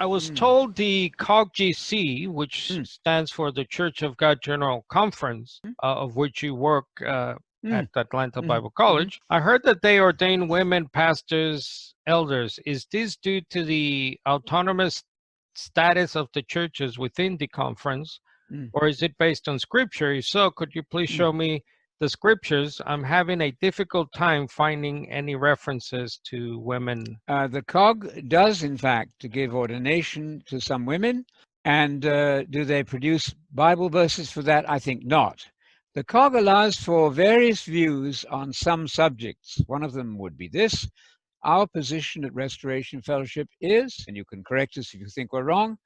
I was Mm, told the COGGC, which mm, stands for the Church of God General Conference, of which you work mm, at Atlanta mm, Bible mm. College, I heard that they ordain women pastors, elders. Is this due to the autonomous status of the churches within the conference, Mm, or is it based on scripture? If so, could you please mm. show me the scriptures? I'm having a difficult time finding any references to women. The COG does, in fact, give ordination to some women. And do they produce Bible verses for that? I think not. The COG allows for various views on some subjects. One of them would be this: our position at Restoration Fellowship is, and you can correct us if you think we're wrong,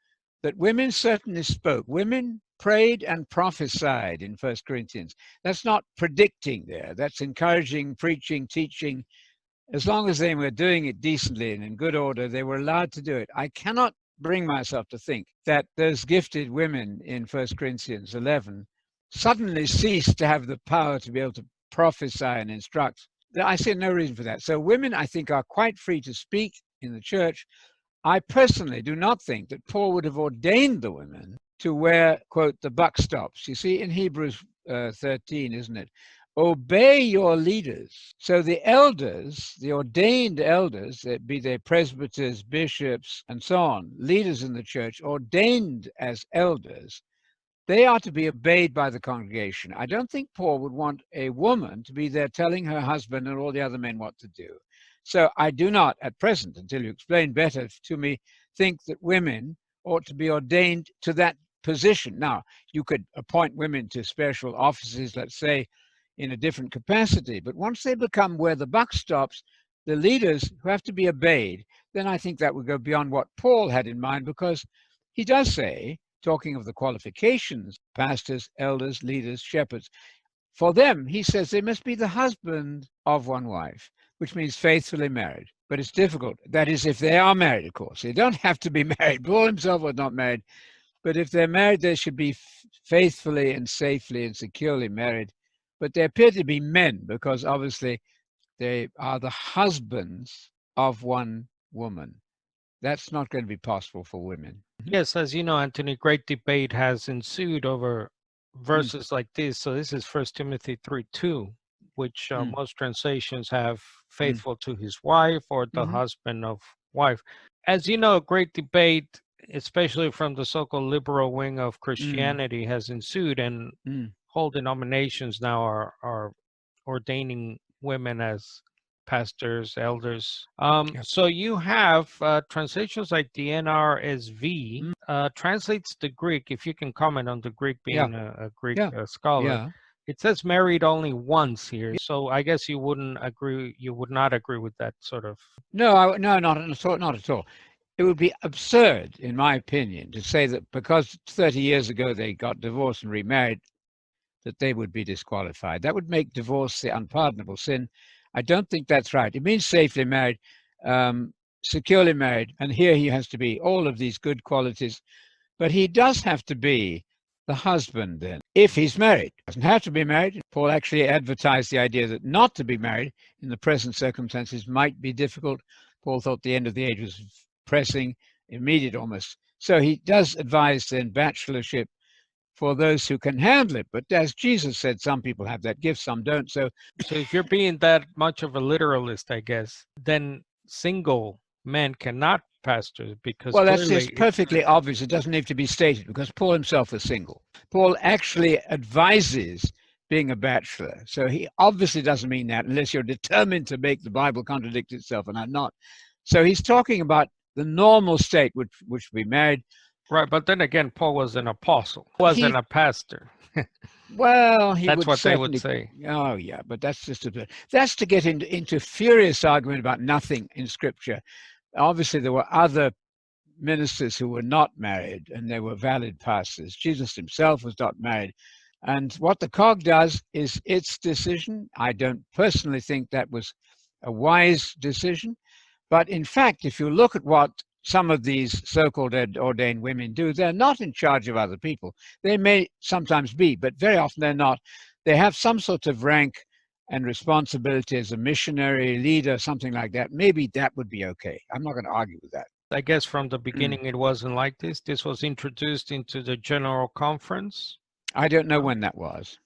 that women certainly spoke. Women prayed and prophesied in 1 Corinthians. That's not predicting there. That's encouraging, preaching, teaching. As long as they were doing it decently and in good order, they were allowed to do it. I cannot bring myself to think that those gifted women in 1 Corinthians 11 suddenly ceased to have the power to be able to prophesy and instruct. I see no reason for that. So women, I think, are quite free to speak in the church. I personally do not think that Paul would have ordained the women to where, quote, the buck stops. You see, in Hebrews 13, isn't it? Obey your leaders. So the elders, the ordained elders, be they presbyters, bishops, and so on, leaders in the church, ordained as elders, they are to be obeyed by the congregation. I don't think Paul would want a woman to be there telling her husband and all the other men what to do. So I do not, at present, until you explain better to me, think that women ought to be ordained to that position. Now, you could appoint women to special offices, let's say, in a different capacity, but once they become where the buck stops, the leaders who have to be obeyed, then I think that would go beyond what Paul had in mind, because he does say, talking of the qualifications, pastors, elders, leaders, shepherds, for them, he says they must be the husband of one wife, which means faithfully married. But it's difficult. That is, if they are married, of course. They don't have to be married. Paul himself was not married. But if they're married, they should be faithfully and safely and securely married. But they appear to be men because obviously they are the husbands of one woman. That's not going to be possible for women. Yes, as you know, Anthony, great debate has ensued over Mm, verses like this. So this is First Timothy 3:2, which mm, most translations have mm, faithful to his wife or the mm, husband of wife. As you know, great debate, especially from the so-called liberal wing of mm, Christianity, has ensued, and mm. whole denominations now are ordaining women as pastors, elders. Yeah. So you have translations like the NRSV Mm, translates the Greek. If you can comment on the Greek, yeah. being a Greek Yeah. scholar, Yeah. it says married only once here. Yeah. So I guess you wouldn't agree. You would not agree with that sort of. No, no, not at all. Not at all. It would be absurd, in my opinion, to say that because 30 years ago they got divorced and remarried, that they would be disqualified. That would make divorce the unpardonable sin. I don't think that's right. It means safely married, um, securely married, and here he has to be all of these good qualities. But he does have to be the husband then, if he's married. Doesn't have to be married. Paul actually advertised the idea that not to be married in the present circumstances might be difficult. Paul thought the end of the age was pressing, immediate almost. So he does advise then bachelorship for those who can handle it. But as Jesus said, some people have that gift, some don't. So, So if you're being that much of a literalist, I guess, then single men cannot pastor because well, that's clearly just perfectly obvious. It doesn't need to be stated because Paul himself was single. Paul actually advises being a bachelor. So he obviously doesn't mean that unless you're determined to make the Bible contradict itself, and I'm not. So he's talking about the normal state, which would be married. right. But then again, Paul was an apostle, He wasn't a pastor. Well, he That's would what they would certainly. say. Oh, yeah, but that's just that's to get into furious argument about nothing in Scripture. Obviously, there were other ministers who were not married, and they were valid pastors. Jesus himself was not married, and what the COG does is its decision. I don't personally think that was a wise decision, but in fact, if you look at what some of these so-called ordained women do, they're not in charge of other people. They may sometimes be, but very often they're not. They have some sort of rank and responsibility as a missionary leader, something like that. Maybe that would be okay. I'm not going to argue with that. I guess from the beginning it wasn't like this. This was introduced into the General Conference. I don't know when that was.